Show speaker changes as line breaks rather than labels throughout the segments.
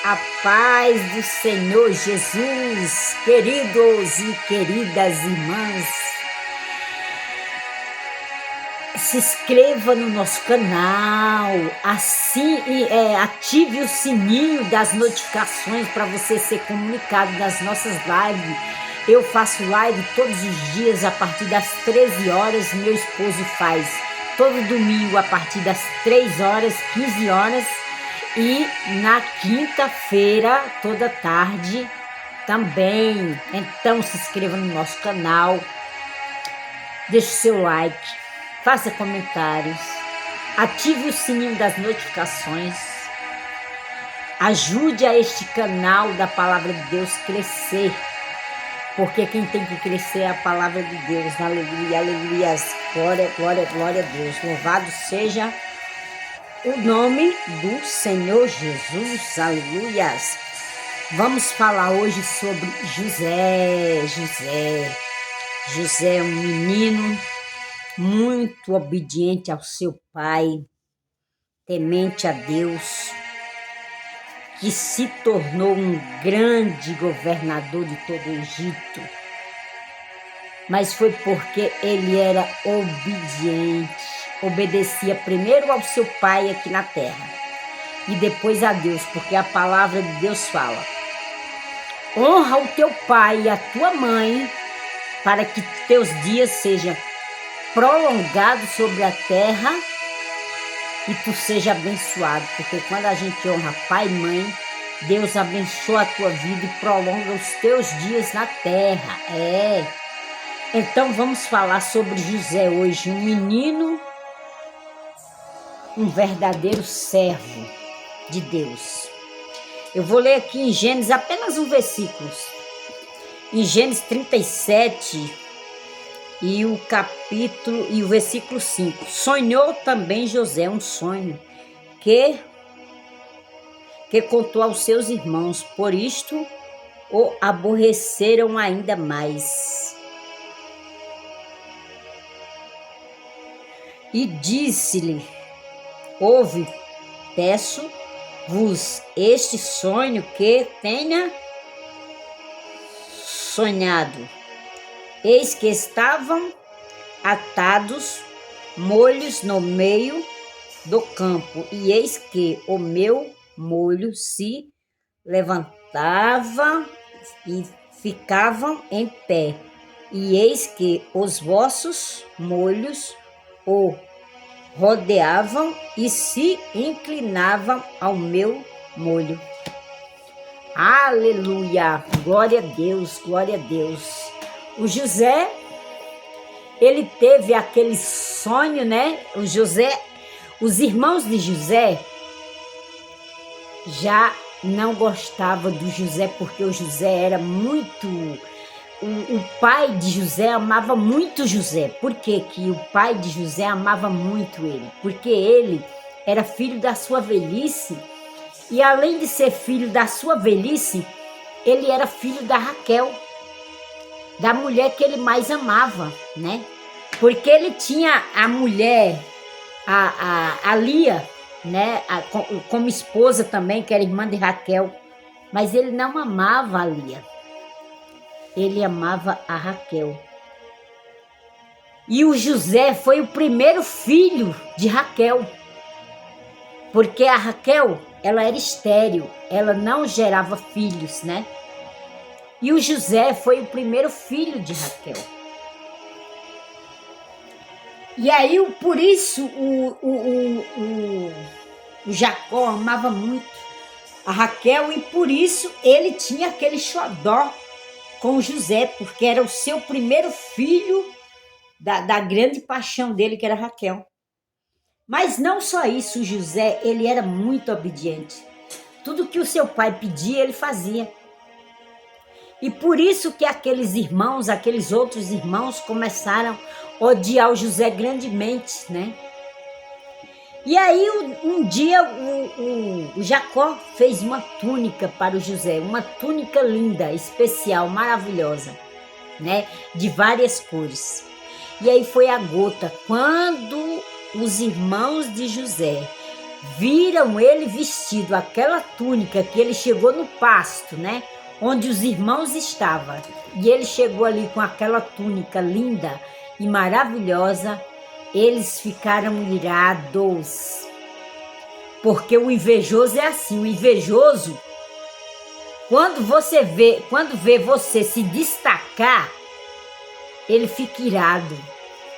A paz do Senhor Jesus, queridos e queridas irmãs, se inscreva no nosso canal, ative o sininho das notificações para você ser comunicado das nossas lives. Eu faço live todos os dias a partir das 13 horas, meu esposo faz todo domingo a partir das 3 horas, 15 horas. E na quinta-feira, toda tarde, também. Então se inscreva no nosso canal, deixe seu like, faça comentários, ative o sininho das notificações, ajude a este canal da Palavra de Deus crescer, porque quem tem que crescer é a Palavra de Deus. Aleluia, aleluia, glória, glória, glória a Deus. Louvado seja o nome do Senhor Jesus, aleluias. Vamos falar hoje sobre José. José é um menino muito obediente ao seu pai, temente a Deus, que se tornou um grande governador de todo o Egito. Mas foi porque ele era obediente. Obedecia primeiro ao seu pai aqui na terra e depois a Deus, porque a palavra de Deus fala: honra o teu pai e a tua mãe, para que teus dias sejam prolongados sobre a terra e tu seja abençoado. Porque quando a gente honra pai e mãe, Deus abençoa a tua vida e prolonga os teus dias na terra. Então vamos falar sobre José hoje, um menino, um verdadeiro servo de Deus. Eu vou ler aqui em Gênesis apenas um versículo. Em Gênesis 37 e o versículo 5. Sonhou também José um sonho que contou aos seus irmãos, por isto o aborreceram ainda mais. E disse-lhe: ouve, peço-vos este sonho que tenha sonhado. Eis que estavam atados molhos no meio do campo, e eis que o meu molho se levantava e ficavam em pé, e eis que os vossos molhos o rodeavam e se inclinavam ao meu molho. Aleluia, glória a Deus, glória a Deus. O José, ele teve aquele sonho, né? Os irmãos de José já não gostavam do José, porque o José era muito... O pai de José amava muito José. Por que o pai de José amava muito ele? Porque ele era filho da sua velhice, e além de ser filho da sua velhice, ele era filho da Raquel, da mulher que ele mais amava, né? Porque ele tinha a mulher, a Lia, né? Como esposa também, que era irmã de Raquel, mas ele não amava a Lia. Ele amava a Raquel. E o José foi o primeiro filho de Raquel, porque a Raquel, ela era estéril, ela não gerava filhos, né? E o José foi o primeiro filho de Raquel. E aí, por isso, o Jacó amava muito a Raquel, e por isso ele tinha aquele xodó com José, porque era o seu primeiro filho da grande paixão dele, que era Raquel. Mas não só isso, o José, ele era muito obediente. Tudo que o seu pai pedia, ele fazia. E por isso que aqueles outros irmãos começaram a odiar o José grandemente, né? E aí, um dia, o Jacó fez uma túnica para o José, uma túnica linda, especial, maravilhosa, né? De várias cores. E aí foi a gota, quando os irmãos de José viram ele vestido aquela túnica que ele chegou no pasto, né? Onde os irmãos estavam. E ele chegou ali com aquela túnica linda e maravilhosa. Eles ficaram irados. Porque o invejoso é assim, o invejoso, quando vê você se destacar, ele fica irado.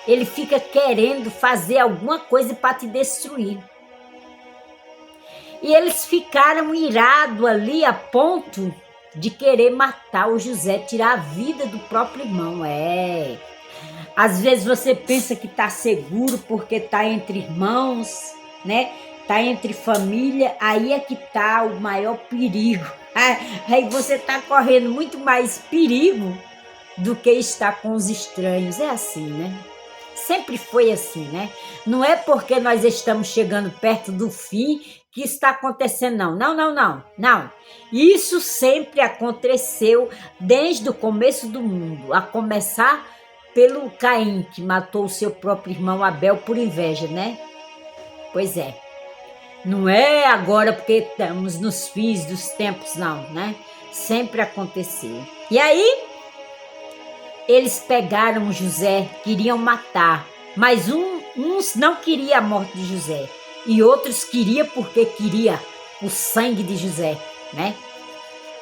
Ele fica querendo fazer alguma coisa para te destruir. E eles ficaram irados ali a ponto de querer matar o José, tirar a vida do próprio irmão. Às vezes você pensa que está seguro porque está entre irmãos, né? Está entre família, aí é que está o maior perigo. Aí você está correndo muito mais perigo do que estar com os estranhos. É assim, né? Sempre foi assim, né? Não é porque nós estamos chegando perto do fim que está acontecendo, não. Não. Isso sempre aconteceu desde o começo do mundo, a começar pelo Caim, que matou o seu próprio irmão Abel por inveja, né? Pois é. Não é agora porque estamos nos fins dos tempos, não, né? Sempre aconteceu. E aí, eles pegaram José, queriam matar, mas uns não queriam a morte de José e outros queriam porque queria o sangue de José, né?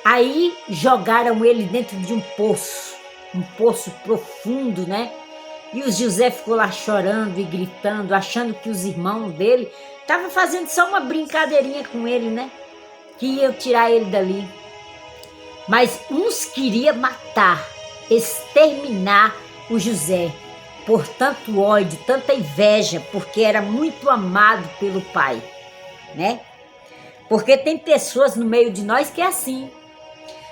Aí jogaram ele dentro de um poço profundo, né? E o José ficou lá chorando e gritando, achando que os irmãos dele estavam fazendo só uma brincadeirinha com ele, né? Que iam tirar ele dali. Mas uns queriam matar, exterminar o José por tanto ódio, tanta inveja, porque era muito amado pelo pai, né? Porque tem pessoas no meio de nós que é assim.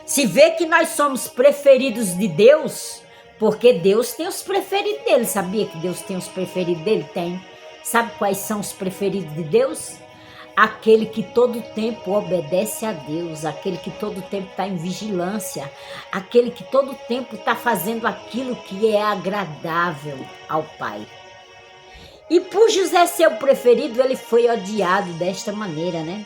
Se vê que nós somos preferidos de Deus, porque Deus tem os preferidos dele. Sabia que Deus tem os preferidos dele? Tem. Sabe quais são os preferidos de Deus? Aquele que todo tempo obedece a Deus, aquele que todo tempo está em vigilância, aquele que todo tempo está fazendo aquilo que é agradável ao Pai. E por José ser o preferido, ele foi odiado desta maneira, né?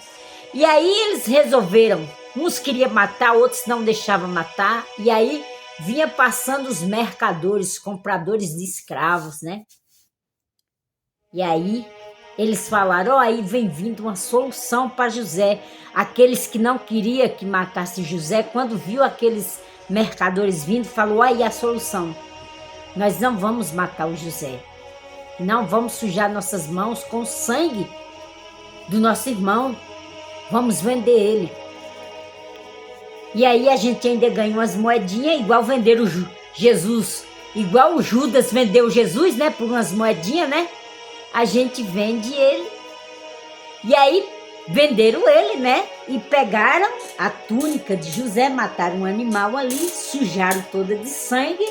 E aí eles resolveram, uns queriam matar, outros não deixavam matar, e aí vinha passando os mercadores, compradores de escravos, né? E aí eles falaram, aí vem vindo uma solução para José. Aqueles que não queriam que matasse José, quando viu aqueles mercadores vindo, falou, aí a solução. Nós não vamos matar o José. Não vamos sujar nossas mãos com o sangue do nosso irmão. Vamos vender ele. E aí a gente ainda ganha umas moedinhas, igual venderam Jesus. Igual o Judas vendeu Jesus, né? Por umas moedinhas, né? A gente vende ele. E aí venderam ele, né? E pegaram a túnica de José, mataram um animal ali, sujaram toda de sangue,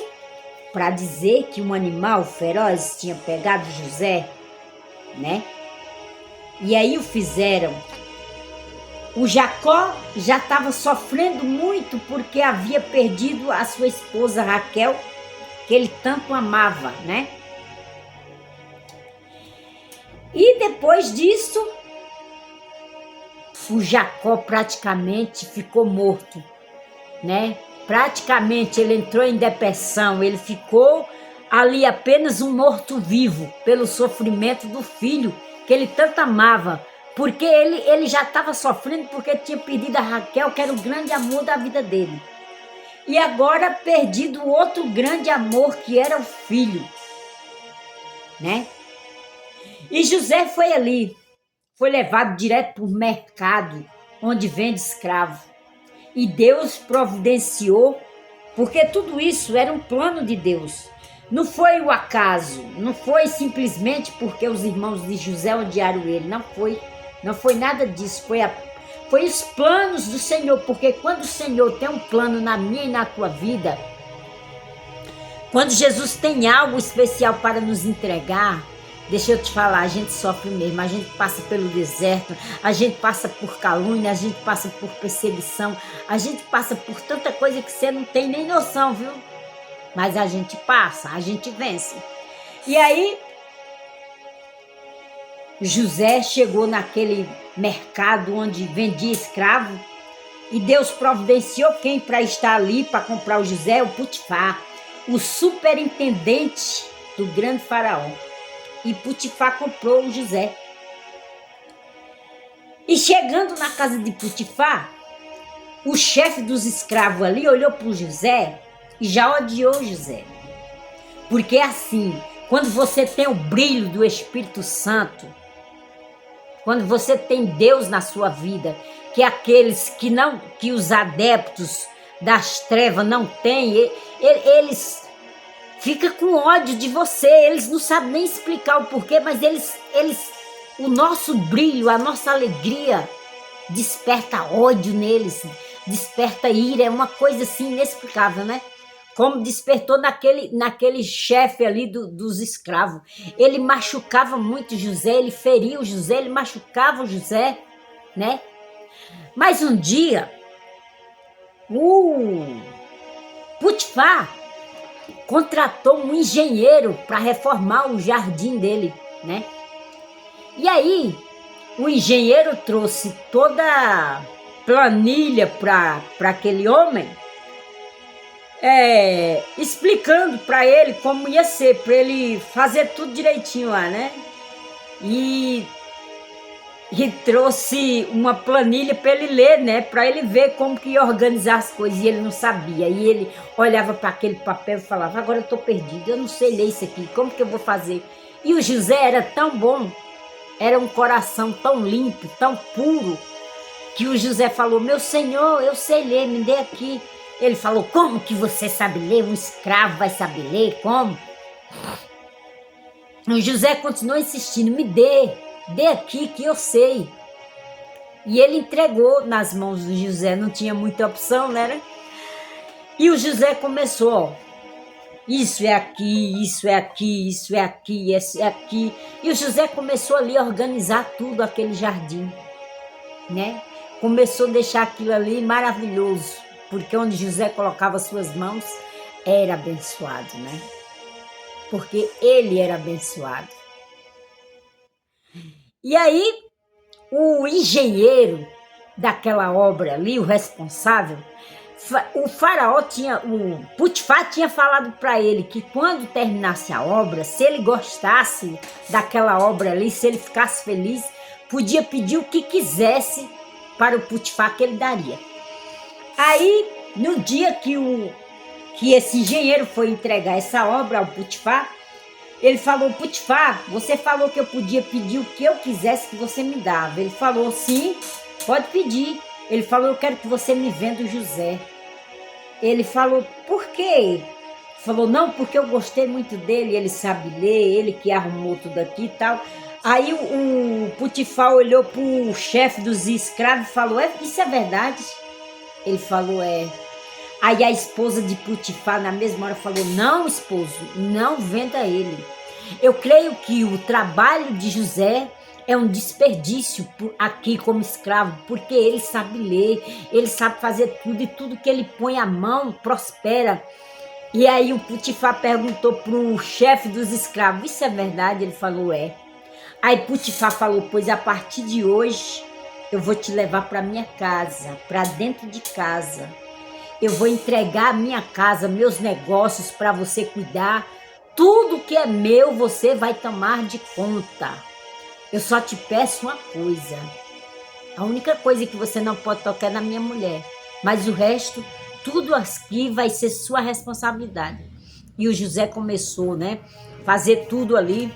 para dizer que um animal feroz tinha pegado José, né? E aí o fizeram. O Jacó já estava sofrendo muito porque havia perdido a sua esposa Raquel, que ele tanto amava, né? E depois disso, o Jacó praticamente ficou morto, né? Praticamente ele entrou em depressão, ele ficou ali apenas um morto-vivo pelo sofrimento do filho que ele tanto amava, porque ele já estava sofrendo porque tinha perdido a Raquel, que era o grande amor da vida dele. E agora perdido o outro grande amor que era o filho, né? E José foi ali, foi levado direto para o mercado, onde vende escravo. E Deus providenciou, porque tudo isso era um plano de Deus. Não foi o acaso, não foi simplesmente porque os irmãos de José odiaram ele, não foi nada disso, foi os planos do Senhor, porque quando o Senhor tem um plano na minha e na tua vida, quando Jesus tem algo especial para nos entregar, deixa eu te falar, a gente sofre mesmo, a gente passa pelo deserto, a gente passa por calúnia, a gente passa por perseguição, a gente passa por tanta coisa que você não tem nem noção, viu? Mas a gente passa, a gente vence. E aí, José chegou naquele mercado onde vendia escravo e Deus providenciou quem para estar ali para comprar o José? O Potifar, o superintendente do grande faraó. E Potifar comprou o José. E chegando na casa de Potifar, o chefe dos escravos ali olhou para o José e já odiou José. Porque assim, quando você tem o brilho do Espírito Santo, quando você tem Deus na sua vida, que aqueles que os adeptos das trevas não têm, eles ficam com ódio de você, eles não sabem nem explicar o porquê, mas o nosso brilho, a nossa alegria desperta ódio neles, desperta ira, é uma coisa assim inexplicável, né? Como despertou naquele chefe ali dos escravos. Ele machucava muito José, ele feria o José, ele machucava o José, né? Mas um dia, o Potifar contratou um engenheiro para reformar o jardim dele, né? E aí, o engenheiro trouxe toda a planilha para aquele homem, explicando para ele como ia ser, para ele fazer tudo direitinho lá, né? E trouxe uma planilha para ele ler, né? Para ele ver como que ia organizar as coisas, e ele não sabia. E ele olhava para aquele papel e falava: agora eu estou perdido, eu não sei ler isso aqui, como que eu vou fazer? E o José era tão bom, era um coração tão limpo, tão puro, que o José falou: meu senhor, eu sei ler, me dê aqui. Ele falou: como que você sabe ler? Um escravo vai saber ler? Como? O José continuou insistindo: me dê aqui que eu sei. E ele entregou nas mãos do José, não tinha muita opção, né? E o José começou: ó, isso é aqui, isso é aqui, isso é aqui, isso é aqui. E o José começou ali a organizar tudo, aquele jardim, né? Começou a deixar aquilo ali maravilhoso, porque onde José colocava suas mãos, era abençoado, né? Porque ele era abençoado. E aí, o engenheiro daquela obra ali, o responsável, o Potifar tinha falado para ele que quando terminasse a obra, se ele gostasse daquela obra ali, se ele ficasse feliz, podia pedir o que quisesse para o Potifar, que ele daria. Aí, no dia que esse engenheiro foi entregar essa obra ao Potifar, ele falou: Potifar, você falou que eu podia pedir o que eu quisesse que você me dava. Ele falou: sim, pode pedir. Ele falou: eu quero que você me venda o José. Ele falou: por quê? Falou: não, porque eu gostei muito dele, ele sabe ler, ele que arrumou tudo aqui e tal. Aí o Potifar olhou para o chefe dos escravos e falou: isso é verdade? Ele falou: é. Aí a esposa de Potifar na mesma hora falou: não, esposo, não venda ele. Eu creio que o trabalho de José é um desperdício aqui como escravo, porque ele sabe ler, ele sabe fazer tudo, e tudo que ele põe a mão prospera. E aí o Potifar perguntou para o chefe dos escravos: isso é verdade? Ele falou: é. Aí Potifar falou: pois a partir de hoje eu vou te levar para minha casa, para dentro de casa. Eu vou entregar a minha casa, meus negócios para você cuidar. Tudo que é meu você vai tomar de conta. Eu só te peço uma coisa. A única coisa que você não pode tocar é na minha mulher. Mas o resto, tudo aqui vai ser sua responsabilidade. E o José começou, né? Fazer tudo ali.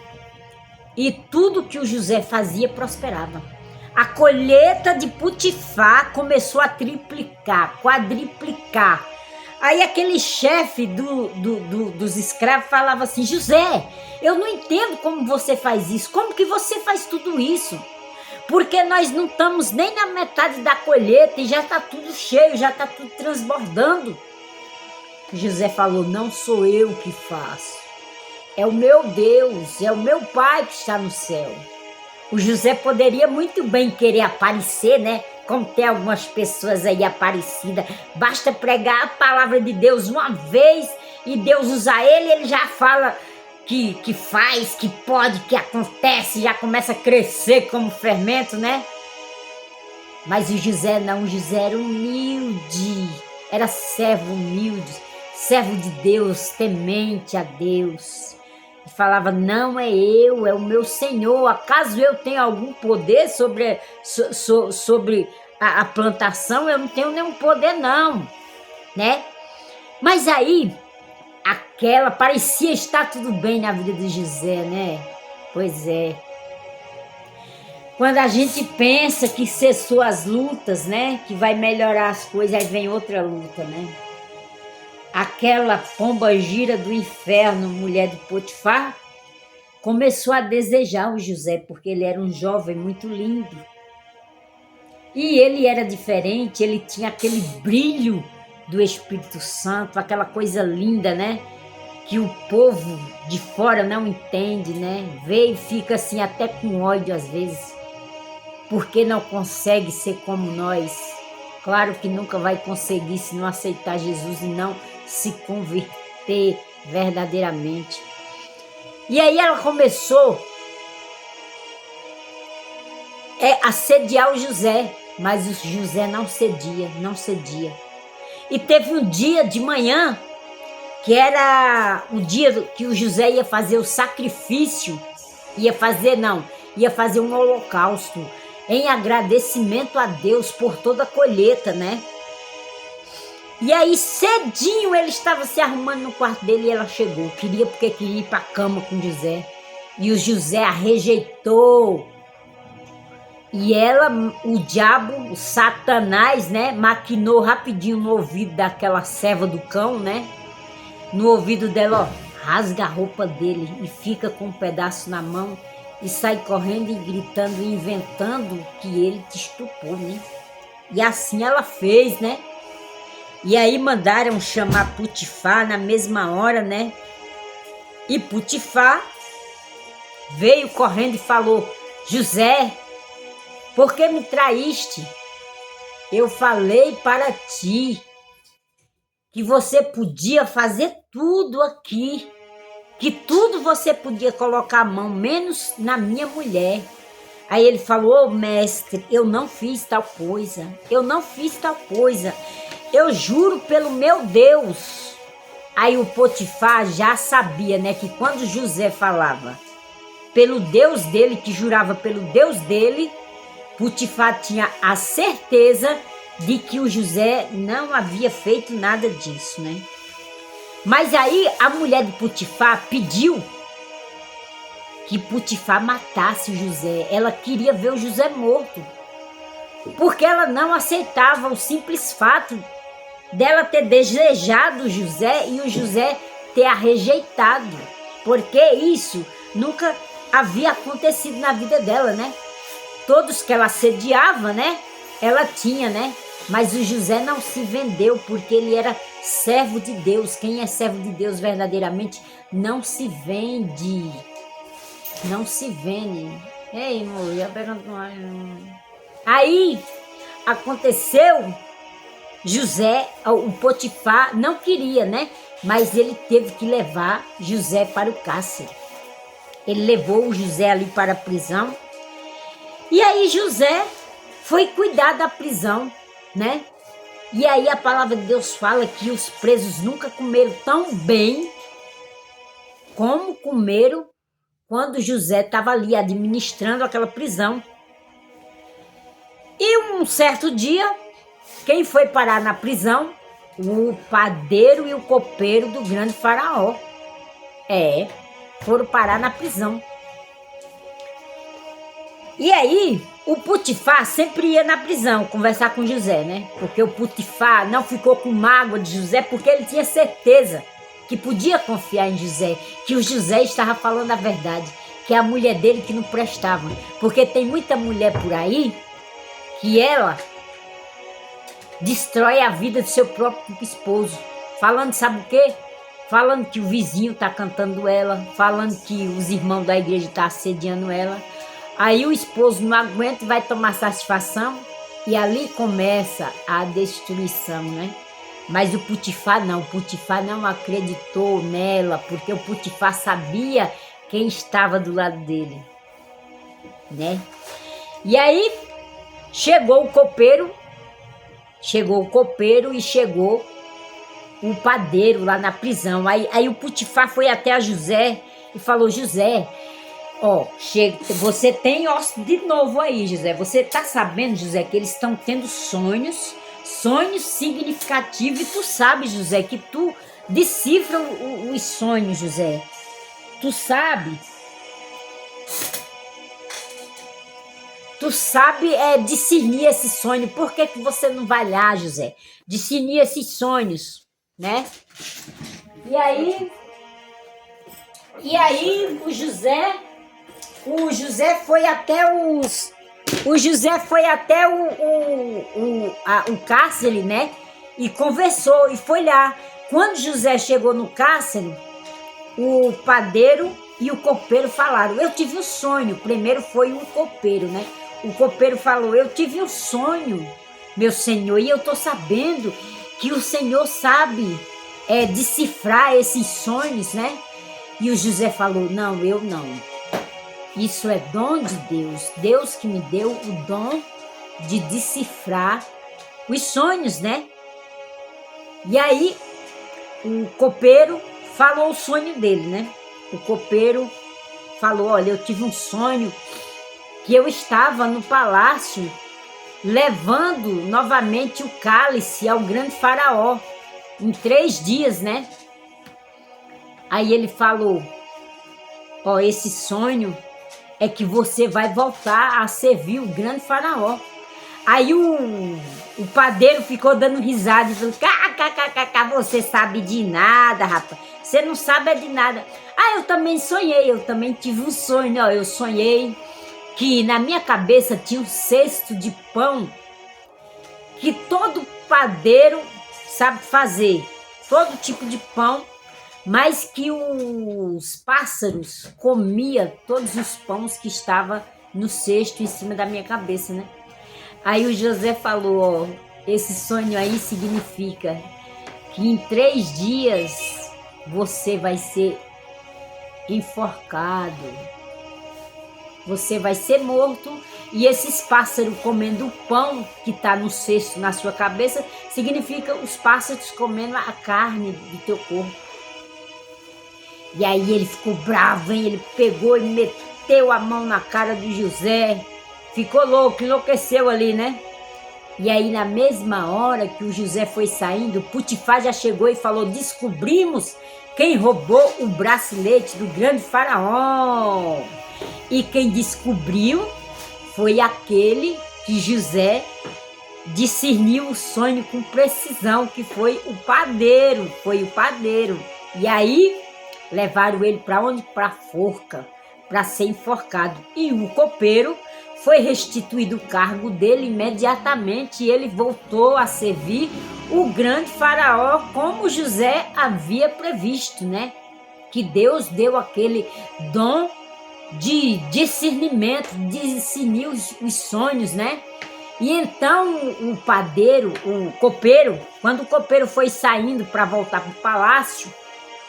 E tudo que o José fazia prosperava. A colheita de Potifar começou a triplicar, quadriplicar. Aí aquele chefe dos escravos falava assim: José, eu não entendo como você faz isso. Como que você faz tudo isso? Porque nós não estamos nem na metade da colheita e já está tudo cheio, já está tudo transbordando. José falou: não sou eu que faço. É o meu Deus, é o meu Pai que está no céu. O José poderia muito bem querer aparecer, né? Como tem algumas pessoas aí aparecidas. Basta pregar a palavra de Deus uma vez e Deus usa ele já fala que faz, que pode, que acontece, já começa a crescer como fermento, né? Mas o José não, o José era humilde, era servo humilde, servo de Deus, temente a Deus. E falava, não é eu, é o meu Senhor, acaso eu tenho algum poder sobre a plantação? Eu não tenho nenhum poder não, né? Mas aí, parecia estar tudo bem na vida de José, né? Pois é. Quando a gente pensa que cessou as lutas, né? Que vai melhorar as coisas, aí vem outra luta, né? Aquela pomba-gira do inferno, mulher de Potifar, começou a desejar o José, porque ele era um jovem muito lindo. E ele era diferente, ele tinha aquele brilho do Espírito Santo, aquela coisa linda, né? Que o povo de fora não entende, né? Vê e fica assim até com ódio às vezes, porque não consegue ser como nós. Claro que nunca vai conseguir se não aceitar Jesus e não se converter verdadeiramente. E aí ela começou a assediar o José, mas o José não cedia, não cedia. E teve um dia de manhã, que era o dia que o José ia fazer o sacrifício, ia fazer um holocausto, em agradecimento a Deus por toda a colheita, né? E aí cedinho ele estava se arrumando no quarto dele e ela chegou, porque queria ir para a cama com José. E o José a rejeitou. E ela, o diabo, o Satanás, né, maquinou rapidinho no ouvido daquela serva do cão, né? No ouvido dela, ó, rasga a roupa dele e fica com um pedaço na mão e sai correndo e gritando e inventando que ele te estuprou, né? E assim ela fez, né? E aí mandaram chamar Potifar na mesma hora, né? E Potifar veio correndo e falou, José, por que me traíste? Eu falei para ti que você podia fazer tudo aqui, que tudo você podia colocar a mão, menos na minha mulher. Aí ele falou, ô mestre, eu não fiz tal coisa, eu juro pelo meu Deus. Aí o Potifar já sabia, né, que quando José falava pelo Deus dele, que jurava pelo Deus dele, Potifar tinha a certeza de que o José não havia feito nada disso, né? Mas aí a mulher de Potifar pediu que Potifar matasse o José. Ela queria ver o José morto, porque ela não aceitava o simples fato dela ter desejado o José e o José ter a rejeitado, porque isso nunca havia acontecido na vida dela, né? Todos que ela assediava, né? Ela tinha, né? Mas o José não se vendeu, porque ele era servo de Deus. Quem é servo de Deus verdadeiramente não se vende. Não se vende. Ei, mulher, pegando. Aí aconteceu, José, o Potifar não queria, né? Mas ele teve que levar José para o cárcere. Ele levou o José ali para a prisão. E aí José foi cuidar da prisão, né? E aí a palavra de Deus fala que os presos nunca comeram tão bem como comeram quando José estava ali administrando aquela prisão. E um certo dia, quem foi parar na prisão? O padeiro e o copeiro do grande faraó. Foram parar na prisão. E aí, o Potifar sempre ia na prisão conversar com José, né? Porque o Potifar não ficou com mágoa de José, porque ele tinha certeza que podia confiar em José, que o José estava falando a verdade, que é a mulher dele que não prestava. Porque tem muita mulher por aí que ela destrói a vida do seu próprio esposo. Falando, sabe o quê? Falando que o vizinho está cantando ela, falando que os irmãos da igreja estão assediando ela. Aí o esposo não aguenta e vai tomar satisfação, e ali começa a destruição, né? Mas o Potifar não acreditou nela, porque o Potifar sabia quem estava do lado dele, né? E aí chegou o copeiro e chegou o padeiro lá na prisão. Aí o Potifar foi até a José e falou: José, ó, você tem hóspede de novo aí, José. Você tá sabendo, José, que eles estão tendo sonhos significativos, e tu sabe, José, que tu decifra os sonhos, José. Tu sabe discernir esse sonho. Por que que você não vai lá, José? Discernir esses sonhos, né? E aí o José foi até o cárcere, né? E conversou, e foi lá. Quando José chegou no cárcere, o padeiro e o copeiro falaram: eu tive um sonho. Primeiro foi o copeiro, né? O copeiro falou: eu tive um sonho, meu senhor, e eu tô sabendo que o senhor sabe decifrar esses sonhos, né? E o José falou: não, eu não. Isso é dom de Deus. Deus que me deu o dom de decifrar os sonhos, né? E aí o copeiro falou o sonho dele, né? O copeiro falou: olha, eu tive um sonho que eu estava no palácio levando novamente o cálice ao grande faraó em 3 dias, né? Aí ele falou: ó, esse sonho é que você vai voltar a servir o grande faraó. Aí o padeiro ficou dando risada e falou: você sabe de nada, rapaz. Você não sabe de nada. Ah, eu também sonhei, eu também tive um sonho. Ó, eu sonhei que na minha cabeça tinha um cesto de pão que todo padeiro sabe fazer, todo tipo de pão, mas que os pássaros comiam todos os pães que estavam no cesto em cima da minha cabeça, né? Aí o José falou: ó, esse sonho aí significa que em 3 dias você vai ser enforcado, você vai ser morto, e esses pássaros comendo o pão que está no cesto na sua cabeça, significa os pássaros comendo a carne do teu corpo. E aí ele ficou bravo, hein? Ele pegou e meteu a mão na cara do José, ficou louco, enlouqueceu ali, né? E aí na mesma hora que o José foi saindo, Potifar já chegou e falou: descobrimos quem roubou o bracelete do grande faraó. E quem descobriu foi aquele que José discerniu o sonho com precisão, que foi o padeiro, E aí levaram ele para onde? Para a forca, para ser enforcado. E o copeiro foi restituído o cargo dele imediatamente, e ele voltou a servir o grande faraó como José havia previsto, né? Que Deus deu aquele dom de discernimento, de discernir os sonhos, né? E então o copeiro, quando o copeiro foi saindo para voltar para o palácio,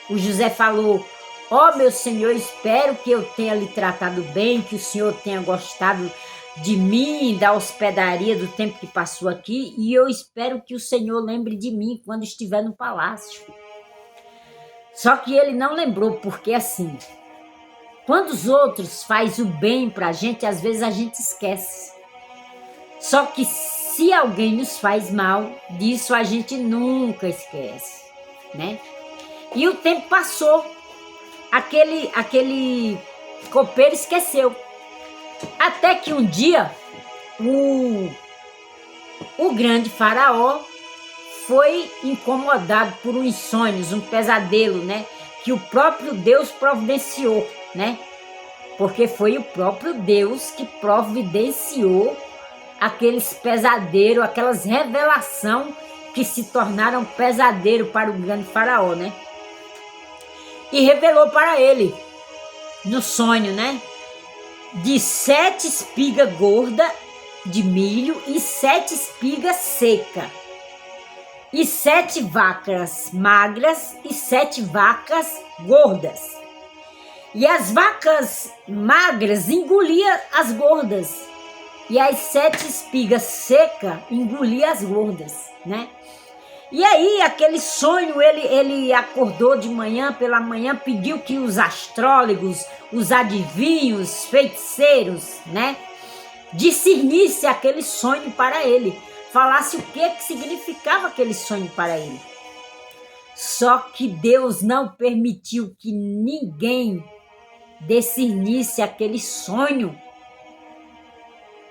o José falou: ó, meu senhor, espero que eu tenha lhe tratado bem, que o senhor tenha gostado de mim, da hospedaria, do tempo que passou aqui, e eu espero que o senhor lembre de mim quando estiver no palácio. Só que ele não lembrou, porque assim, quando os outros fazem o bem pra gente, às vezes a gente esquece. Só que se alguém nos faz mal, disso a gente nunca esquece, né? E o tempo passou, aquele copeiro esqueceu. Até que um dia, o grande faraó foi incomodado por uns sonhos, um pesadelo, né? Que o próprio Deus providenciou, né? Porque foi o próprio Deus que providenciou aqueles pesadelos, aquelas revelações que se tornaram pesadelo para o grande faraó, né? E revelou para ele, no sonho, né? De 7 espigas gordas de milho e 7 espigas secas. e 7 vacas magras e 7 vacas gordas. E as vacas magras engoliam as gordas. E as 7 espigas secas engoliam as gordas, né? E aí, aquele sonho, ele acordou de manhã, pela manhã, pediu que os astrólogos, os adivinhos, feiticeiros, né? Discernisse aquele sonho para ele. Falasse o que significava aquele sonho para ele. Só que Deus não permitiu que ninguém discernisse aquele sonho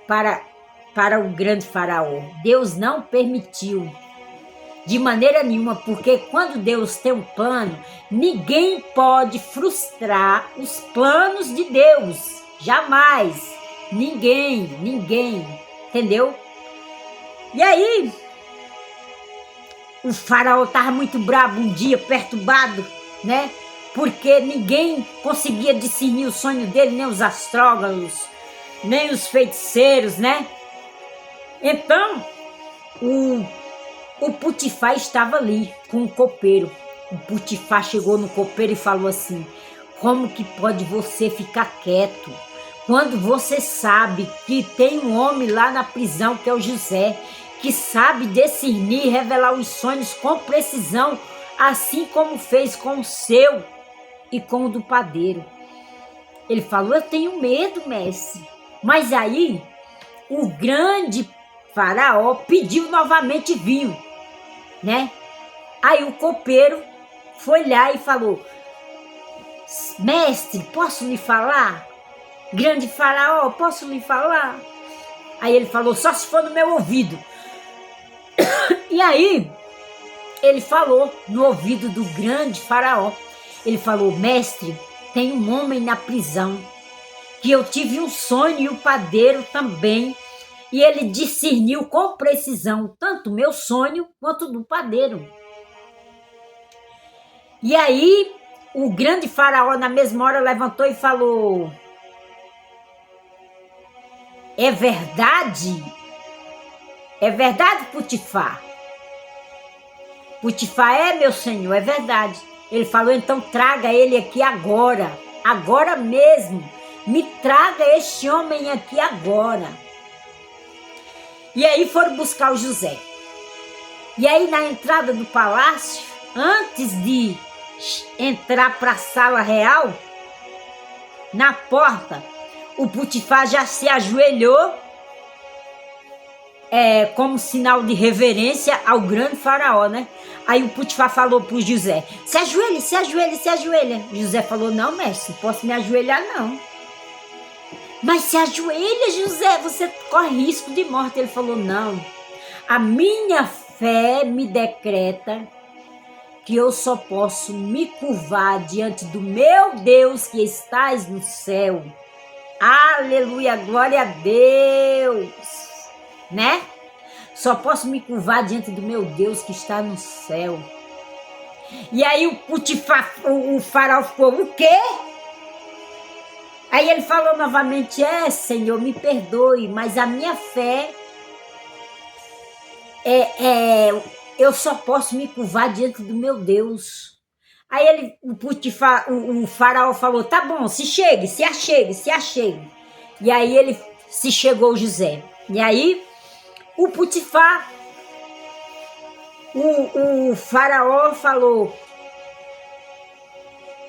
para o grande faraó. Deus não permitiu de maneira nenhuma, porque quando Deus tem um plano, ninguém pode frustrar os planos de Deus. Jamais. Ninguém, entendeu? E aí, o faraó estava muito bravo um dia, perturbado, né? Porque ninguém conseguia discernir o sonho dele, nem os astrólogos, nem os feiticeiros, né? Então, o Potifar estava ali com o copeiro. O Potifar chegou no copeiro e falou assim: como que pode você ficar quieto quando você sabe que tem um homem lá na prisão, que é o José, que sabe discernir e revelar os sonhos com precisão, assim como fez com o seu e com o do padeiro? Ele falou: eu tenho medo, mestre. Mas aí o grande faraó pediu novamente vinho, né? Aí o copeiro foi lá e falou: mestre, posso lhe falar? Grande faraó, posso lhe falar? Aí ele falou: só se for no meu ouvido. E aí ele falou no ouvido do grande faraó. Ele falou: mestre, tem um homem na prisão, que eu tive um sonho, e o padeiro também, e ele discerniu com precisão tanto o meu sonho quanto do padeiro. E aí o grande faraó na mesma hora levantou e falou: é verdade? É verdade, Potifar? Potifar: é, meu senhor, é verdade. Ele falou: então traga ele aqui agora, agora mesmo. Me traga este homem aqui agora. E aí foram buscar o José. E aí na entrada do palácio, antes de entrar para a sala real, na porta, o Potifar já se ajoelhou, como sinal de reverência ao grande faraó, né? Aí o Potifar falou para o José: se ajoelha, se ajoelha, se ajoelha. José falou: não, mestre, não posso me ajoelhar, não. Mas se ajoelha, José, você corre risco de morte. Ele falou: não, a minha fé me decreta que eu só posso me curvar diante do meu Deus que estás no céu. Aleluia, glória a Deus, né? Só posso me curvar diante do meu Deus que está no céu. E aí o Potifar, o faraó ficou: o quê? Aí ele falou novamente: é, Senhor, me perdoe, mas a minha fé eu só posso me curvar diante do meu Deus. Aí o faraó falou: tá bom, se chegue, se achegue, se achegue. E aí ele se chegou José. E aí o Potifar, o faraó falou: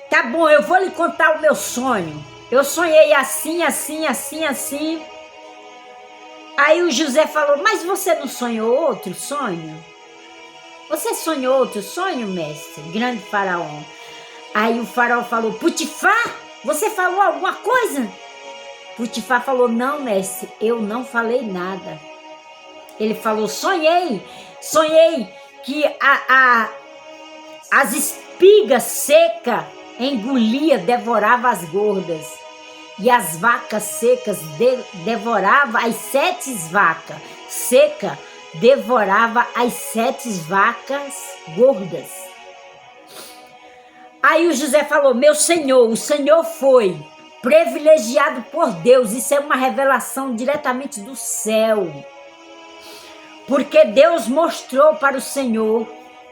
tá bom, eu vou lhe contar o meu sonho. Eu sonhei assim, assim, assim, assim. Aí o José falou: mas você não sonhou outro sonho? Você sonhou outro sonho, mestre? Grande faraó. Aí o faraó falou: Potifar, você falou alguma coisa? Potifar falou: não, mestre, eu não falei nada. Ele falou: sonhei que as espigas secas engolia, devorava as gordas. E as vacas secas devorava as 7 vacas secas, devorava as 7 vacas gordas. Aí o José falou: meu senhor, o senhor foi privilegiado por Deus. Isso é uma revelação diretamente do céu. Porque Deus mostrou para o Senhor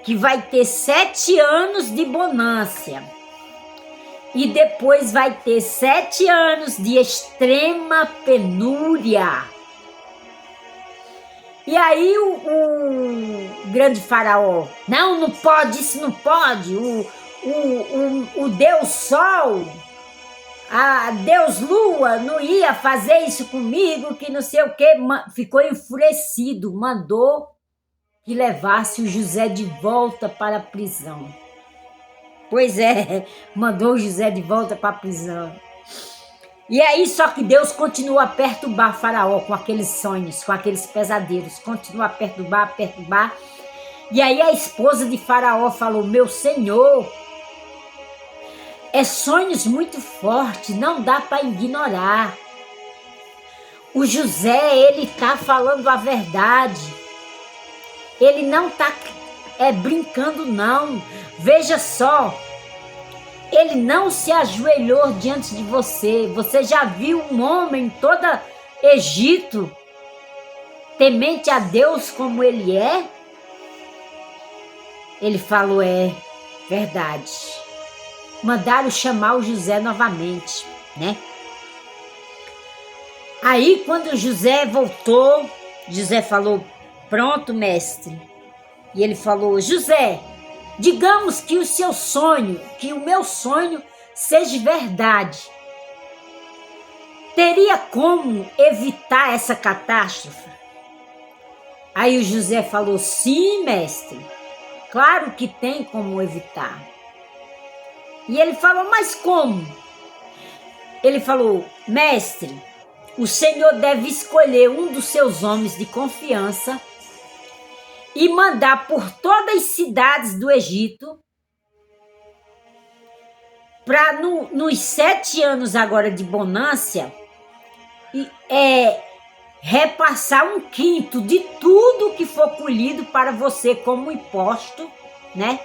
que vai ter 7 anos de bonança. E depois vai ter 7 anos de extrema penúria. E aí o grande faraó, não pode, isso não pode. O Deus Sol, a Deus Lua não ia fazer isso comigo, que não sei o quê. Ficou enfurecido, mandou que levasse o José de volta para a prisão. Pois é, mandou o José de volta para a prisão. E aí, só que Deus continua a perturbar Faraó com aqueles sonhos, com aqueles pesadelos. Continua a perturbar. E aí a esposa de Faraó falou, meu senhor, é sonhos muito fortes, não dá para ignorar. O José, ele está falando a verdade. Ele não está brincando, não. Veja só. Ele não se ajoelhou diante de você. Você já viu um homem em todo Egito temente a Deus como ele é? Ele falou, é verdade. Mandaram chamar o José novamente, né? Aí quando José voltou, José falou, pronto, mestre. E ele falou, José, digamos que o meu sonho seja verdade. Teria como evitar essa catástrofe? Aí o José falou, sim, mestre, claro que tem como evitar. E ele falou, mas como? Ele falou, mestre, o Senhor deve escolher um dos seus homens de confiança e mandar por todas as cidades do Egito para nos 7 anos agora de bonança repassar 1/5 de tudo que for colhido para você como imposto, né?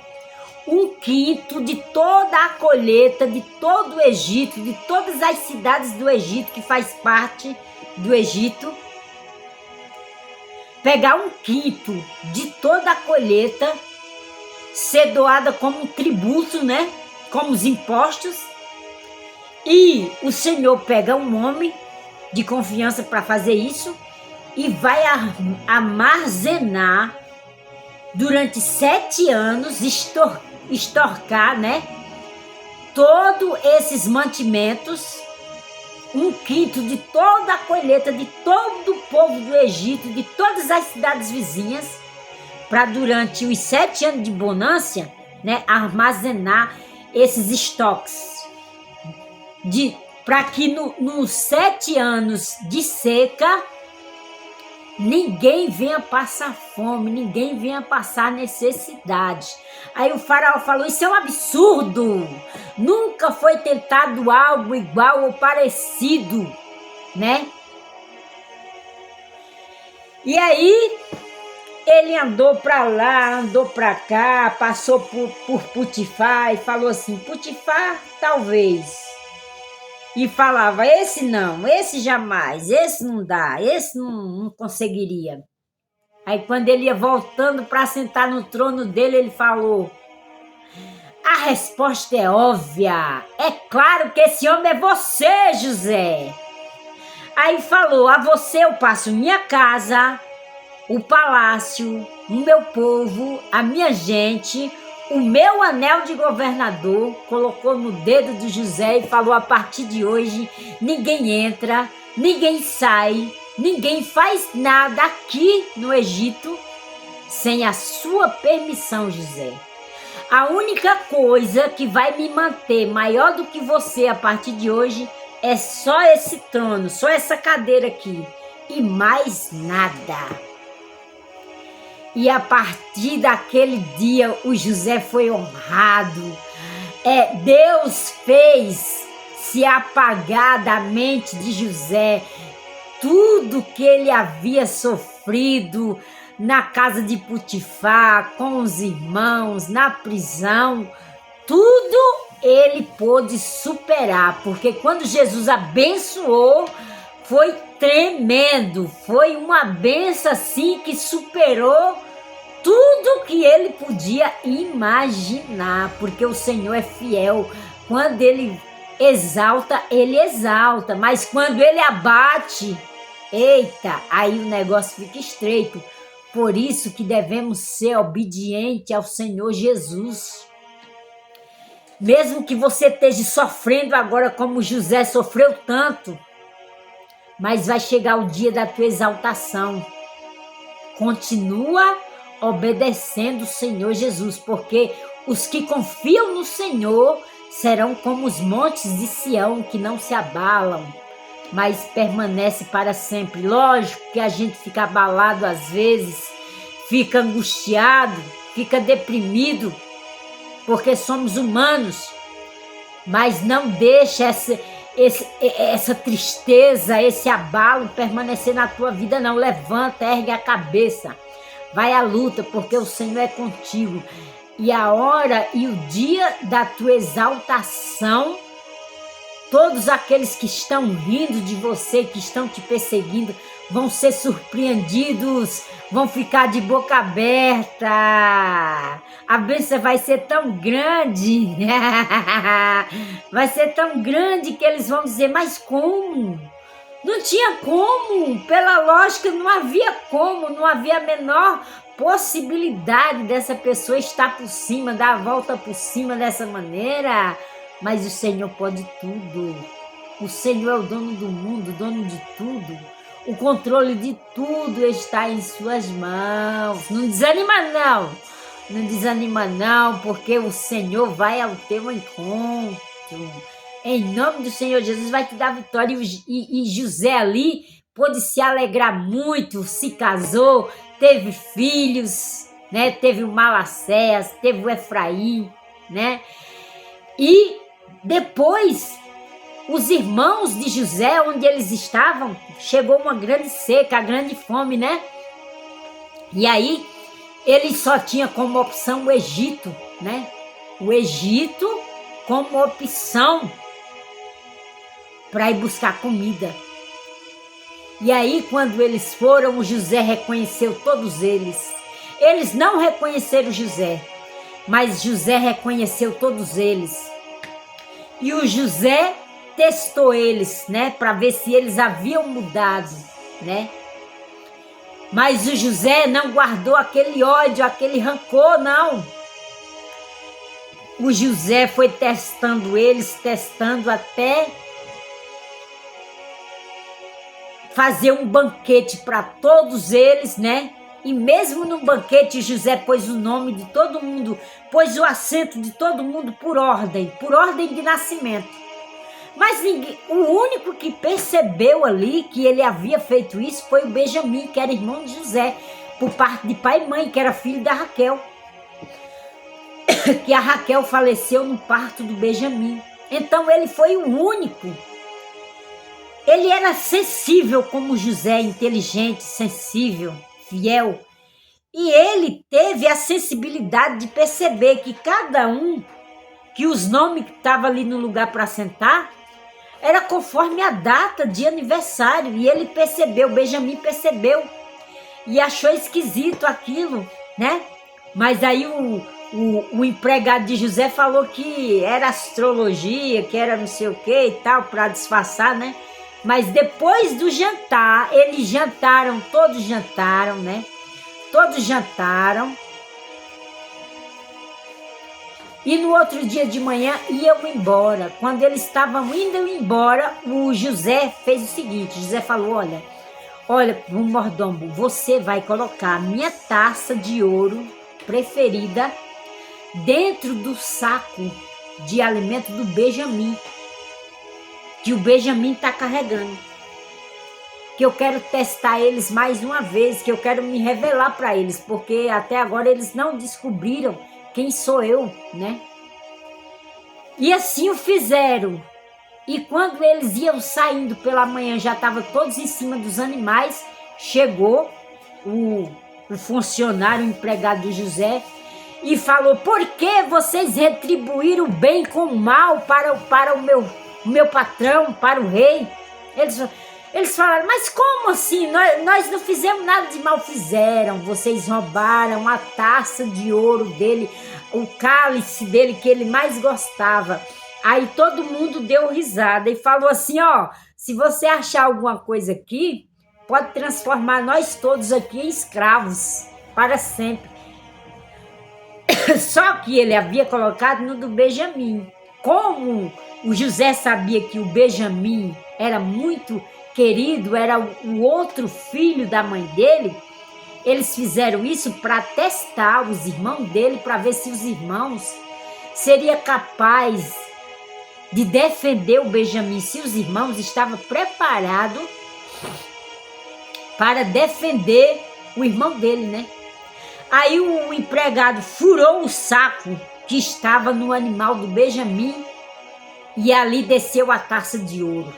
1/5 de toda a colheita de todo o Egito, de todas as cidades do Egito que faz parte do Egito. Pegar 1/5 de toda a colheita, ser doada como um tributo, né? Como os impostos. E o Senhor pega um homem de confiança para fazer isso e vai armazenar durante 7 anos, extorcar, né? Todos esses mantimentos, 1/5 de toda a colheita de todo o povo do Egito, de todas as cidades vizinhas, para durante os 7 anos de bonança, né, armazenar esses estoques, para que nos 7 anos de seca, ninguém venha passar fome, ninguém venha passar necessidade. Aí o faraó falou, isso é um absurdo, nunca foi tentado algo igual ou parecido, né? E aí ele andou para lá, andou para cá, passou por Potifar e falou assim, Potifar, talvez. E falava, esse não, esse jamais, esse não dá, esse não conseguiria. Aí quando ele ia voltando para sentar no trono dele, ele falou, a resposta é óbvia, é claro que esse homem é você, José. Aí falou, a você eu passo minha casa, o palácio, o meu povo, a minha gente, o meu anel de governador, colocou no dedo de José e falou, a partir de hoje, ninguém entra, ninguém sai, ninguém faz nada aqui no Egito sem a sua permissão, José. A única coisa que vai me manter maior do que você a partir de hoje é só esse trono, só essa cadeira aqui e mais nada. E a partir daquele dia o José foi honrado. Deus fez se apagar da mente de José tudo que ele havia sofrido na casa de Potifar, com os irmãos, na prisão. Tudo ele pôde superar, porque quando Jesus abençoou, foi tremendo, foi uma benção assim que superou tudo que ele podia imaginar, porque o Senhor é fiel. Quando ele exalta, mas quando ele abate, eita, aí o negócio fica estreito. Por isso que devemos ser obedientes ao Senhor Jesus. Mesmo que você esteja sofrendo agora como José sofreu tanto, mas vai chegar o dia da tua exaltação. Continua obedecendo o Senhor Jesus, porque os que confiam no Senhor serão como os montes de Sião, que não se abalam, mas permanece para sempre. Lógico que a gente fica abalado às vezes, fica angustiado, fica deprimido, porque somos humanos, mas não deixa essa tristeza, esse abalo permanecer na tua vida, não. Levanta, ergue a cabeça, vai à luta, porque o Senhor é contigo. E a hora e o dia da tua exaltação, todos aqueles que estão rindo de você, que estão te perseguindo, vão ser surpreendidos, vão ficar de boca aberta. A bênção vai ser tão grande, vai ser tão grande que eles vão dizer, mas como? Não tinha como, pela lógica não havia como, não havia a menor possibilidade dessa pessoa estar por cima, dar a volta por cima dessa maneira. Mas o Senhor pode tudo, o Senhor é o dono do mundo, dono de tudo, o controle de tudo está em suas mãos. Não desanima não, não desanima não, porque o Senhor vai ao teu encontro. Em nome do Senhor Jesus vai te dar vitória. E José ali pôde se alegrar muito, se casou, teve filhos, né? Teve o Manassés, teve o Efraim, né? E depois, os irmãos de José, onde eles estavam, chegou uma grande seca, a grande fome, né? E aí, ele só tinha como opção o Egito, né? O Egito como opção para ir buscar comida. E aí, quando eles foram, o José reconheceu todos eles. Eles não reconheceram José, mas José reconheceu todos eles. E o José testou eles, né, para ver se eles haviam mudado, né? Mas o José não guardou aquele ódio, aquele rancor, não. O José foi testando eles, testando até fazer um banquete para todos eles, né? E mesmo no banquete, José pôs o nome de todo mundo, pôs o assento de todo mundo por ordem de nascimento. Mas o único que percebeu ali que ele havia feito isso foi o Benjamim, que era irmão de José, por parte de pai e mãe, que era filho da Raquel. Que a Raquel faleceu no parto do Benjamim. Então ele foi o único. Ele era sensível como José, inteligente, sensível, fiel. E ele teve a sensibilidade de perceber que cada um, que os nomes que estavam ali no lugar para sentar, era conforme a data de aniversário. E ele percebeu, Benjamim percebeu. E achou esquisito aquilo, né? Mas aí o empregado de José falou que era astrologia, que era não sei o que e tal, para disfarçar, né? Mas depois do jantar, eles jantaram, todos jantaram, né? Todos jantaram. E no outro dia de manhã iam embora. Quando eles estavam indo embora, o José fez o seguinte, José falou, olha, o mordomo, você vai colocar a minha taça de ouro preferida dentro do saco de alimento do Benjamim, que o Benjamim está carregando, que eu quero testar eles mais uma vez, que eu quero me revelar para eles, porque até agora eles não descobriram quem sou eu, né? E assim o fizeram. E quando eles iam saindo pela manhã, já estavam todos em cima dos animais, chegou o funcionário, o empregado de José, e falou, por que vocês retribuíram o bem com o mal para o meu patrão, para o rei? Eles falaram, mas como assim? Nós não fizemos nada de mal. Fizeram, vocês roubaram a taça de ouro dele, o cálice dele que ele mais gostava. Aí todo mundo deu risada e falou assim, ó, se você achar alguma coisa aqui, pode transformar nós todos aqui em escravos para sempre. Só que ele havia colocado no do Benjamim. Como o José sabia que o Benjamim era muito querido, era o outro filho da mãe dele, eles fizeram isso para testar os irmãos dele, para ver se os irmãos seriam capazes de defender o Benjamim, se os irmãos estavam preparados para defender o irmão dele, né? Aí o empregado furou o saco que estava no animal do Benjamim e ali desceu a taça de ouro.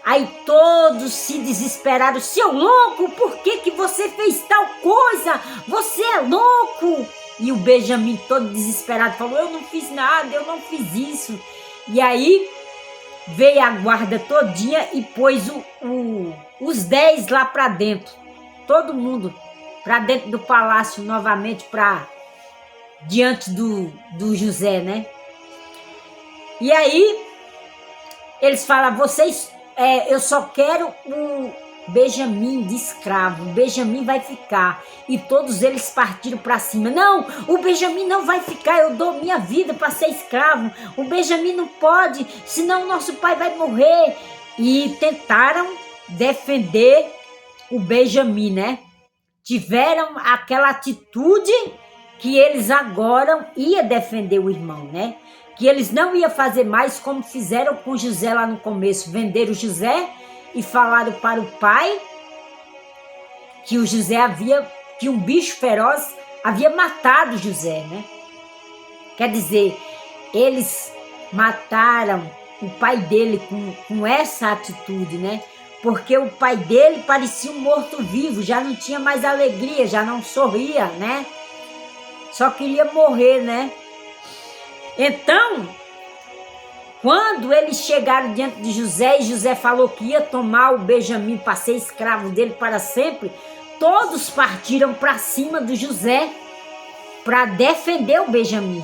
Aí todos se desesperaram. Seu louco, por que você fez tal coisa? Você é louco! E o Benjamim todo desesperado falou, eu não fiz nada, eu não fiz isso. E aí veio a guarda todinha e pôs os 10 lá para dentro. Todo mundo para dentro do palácio novamente, para diante do José, né? E aí eles falam, vocês, eu só quero o Benjamim de escravo, o Benjamim vai ficar. E todos eles partiram para cima. Não, o Benjamim não vai ficar, eu dou minha vida para ser escravo. O Benjamim não pode, senão nosso pai vai morrer. E tentaram defender o Benjamim, né? Tiveram aquela atitude que eles agora iam defender o irmão, né? Que eles não iam fazer mais como fizeram com José lá no começo. Venderam José e falaram para o pai que o José que um bicho feroz havia matado José, né? Quer dizer, eles mataram o pai dele com essa atitude, né? Porque o pai dele parecia um morto-vivo, já não tinha mais alegria, já não sorria, né? Só queria morrer, né? Então, quando eles chegaram diante de José, e José falou que ia tomar o Benjamim para ser escravo dele para sempre, todos partiram para cima do José para defender o Benjamim.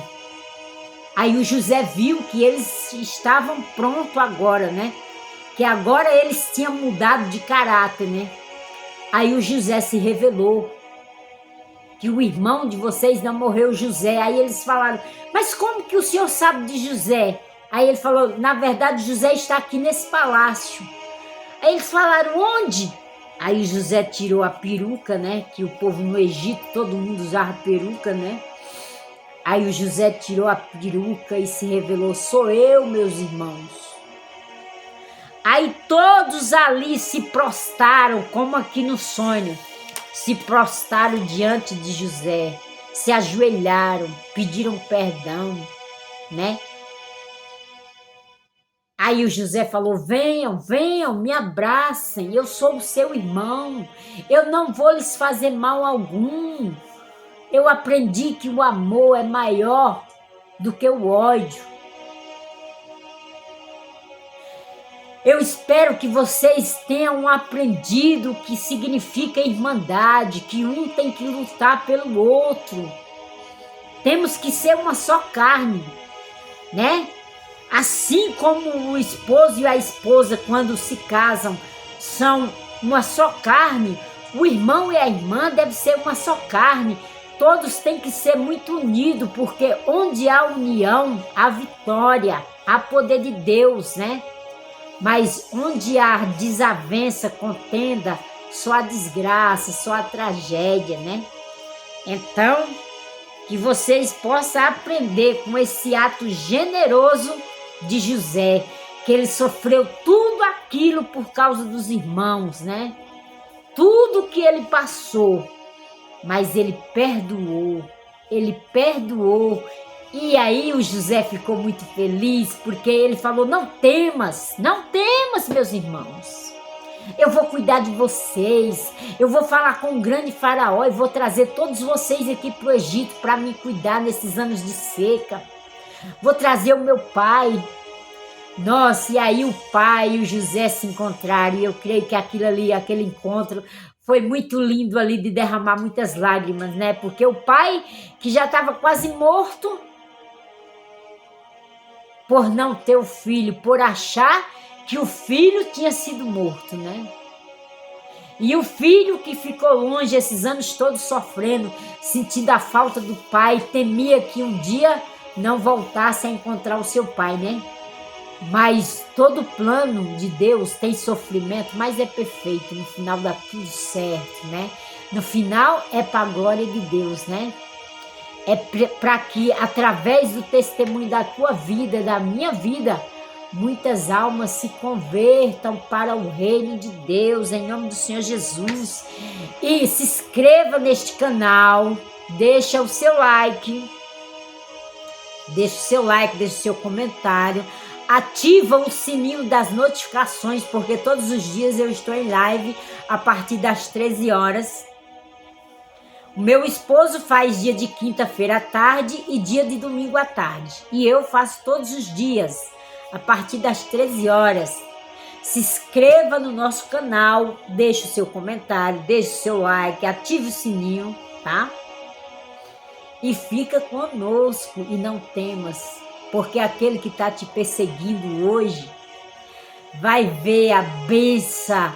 Aí o José viu que eles estavam prontos agora, né? Que agora eles tinham mudado de caráter, né? Aí o José se revelou que o irmão de vocês não morreu, José. Aí eles falaram, mas como que o senhor sabe de José? Aí ele falou, na verdade José está aqui nesse palácio. Aí eles falaram, onde? Aí José tirou a peruca, né? Que o povo no Egito, todo mundo usava peruca, né? Aí o José tirou a peruca e se revelou, sou eu, meus irmãos. Aí todos ali se prostraram, como aqui no sonho, se prostraram diante de José, se ajoelharam, pediram perdão, né? Aí o José falou, venham, venham, me abracem, eu sou o seu irmão, eu não vou lhes fazer mal algum. Eu aprendi que o amor é maior do que o ódio. Eu espero que vocês tenham aprendido o que significa irmandade, que um tem que lutar pelo outro. Temos que ser uma só carne, né? Assim como o esposo e a esposa, quando se casam, são uma só carne, o irmão e a irmã devem ser uma só carne. Todos têm que ser muito unidos, porque onde há união, há vitória, há poder de Deus, né? Mas onde há desavença, contenda, só a desgraça, só a tragédia, né? Então, que vocês possam aprender com esse ato generoso de José, que ele sofreu tudo aquilo por causa dos irmãos, né? Tudo que ele passou, mas ele perdoou. E aí o José ficou muito feliz, porque ele falou, não temas, meus irmãos. Eu vou cuidar de vocês, eu vou falar com o grande faraó e vou trazer todos vocês aqui para o Egito para me cuidar nesses anos de seca. Vou trazer o meu pai, Nossa, e aí o pai e o José se encontraram, e eu creio que aquilo ali, aquele encontro, foi muito lindo ali de derramar muitas lágrimas, né? Porque o pai, que já estava quase morto, por não ter o filho, por achar que o filho tinha sido morto, né? E o filho que ficou longe esses anos todos sofrendo, sentindo a falta do pai, temia que um dia não voltasse a encontrar o seu pai, né? Mas todo plano de Deus tem sofrimento, mas é perfeito. No final dá tudo certo, né? No final é para a glória de Deus, né? É para que, através do testemunho da tua vida, da minha vida, muitas almas se convertam para o reino de Deus, em nome do Senhor Jesus. E se inscreva neste canal, deixa o seu like, deixa o seu comentário, ativa o sininho das notificações, porque todos os dias eu estou em live a partir das 13 horas. O meu esposo faz dia de quinta-feira à tarde e dia de domingo à tarde. E eu faço todos os dias, a partir das 13 horas. Se inscreva no nosso canal, deixe o seu comentário, deixe o seu like, ative o sininho, tá? E fica conosco e não temas, porque aquele que está te perseguindo hoje vai ver a bênção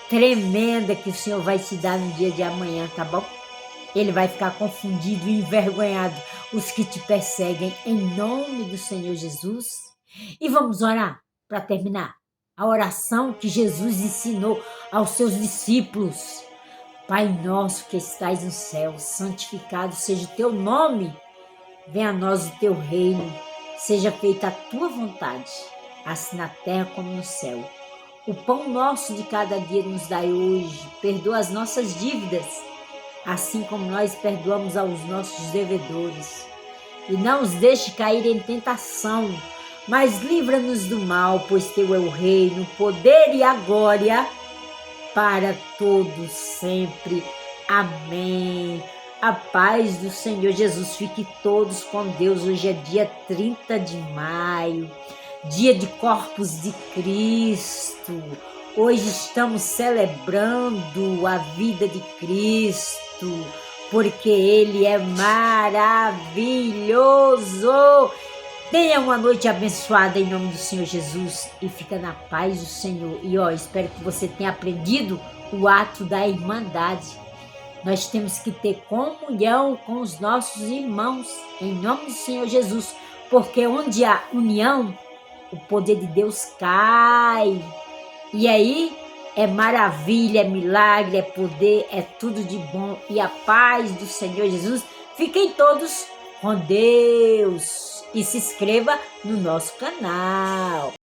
tremenda que o Senhor vai te dar no dia de amanhã, tá bom? Ele vai ficar confundido e envergonhado, os que te perseguem, em nome do Senhor Jesus. E vamos orar para terminar. A oração que Jesus ensinou aos seus discípulos. Pai nosso que estais no céu, santificado seja o teu nome. Venha a nós o teu reino. Seja feita a tua vontade, assim na terra como no céu. O pão nosso de cada dia nos dai hoje. Perdoa as nossas dívidas, assim como nós perdoamos aos nossos devedores. E não os deixe cair em tentação, mas livra-nos do mal, pois teu é o reino, o poder e a glória para todos sempre. Amém. A paz do Senhor Jesus, fique todos com Deus. Hoje é dia 30 de maio, dia de Corpus de Cristo. Hoje estamos celebrando a vida de Cristo, porque Ele é maravilhoso. Tenha uma noite abençoada em nome do Senhor Jesus e fica na paz do Senhor. E espero que você tenha aprendido o ato da irmandade. Nós temos que ter comunhão com os nossos irmãos em nome do Senhor Jesus, porque onde há união, o poder de Deus cai. E aí é maravilha, é milagre, é poder, é tudo de bom. E a paz do Senhor Jesus. Fiquem todos com Deus e se inscreva no nosso canal.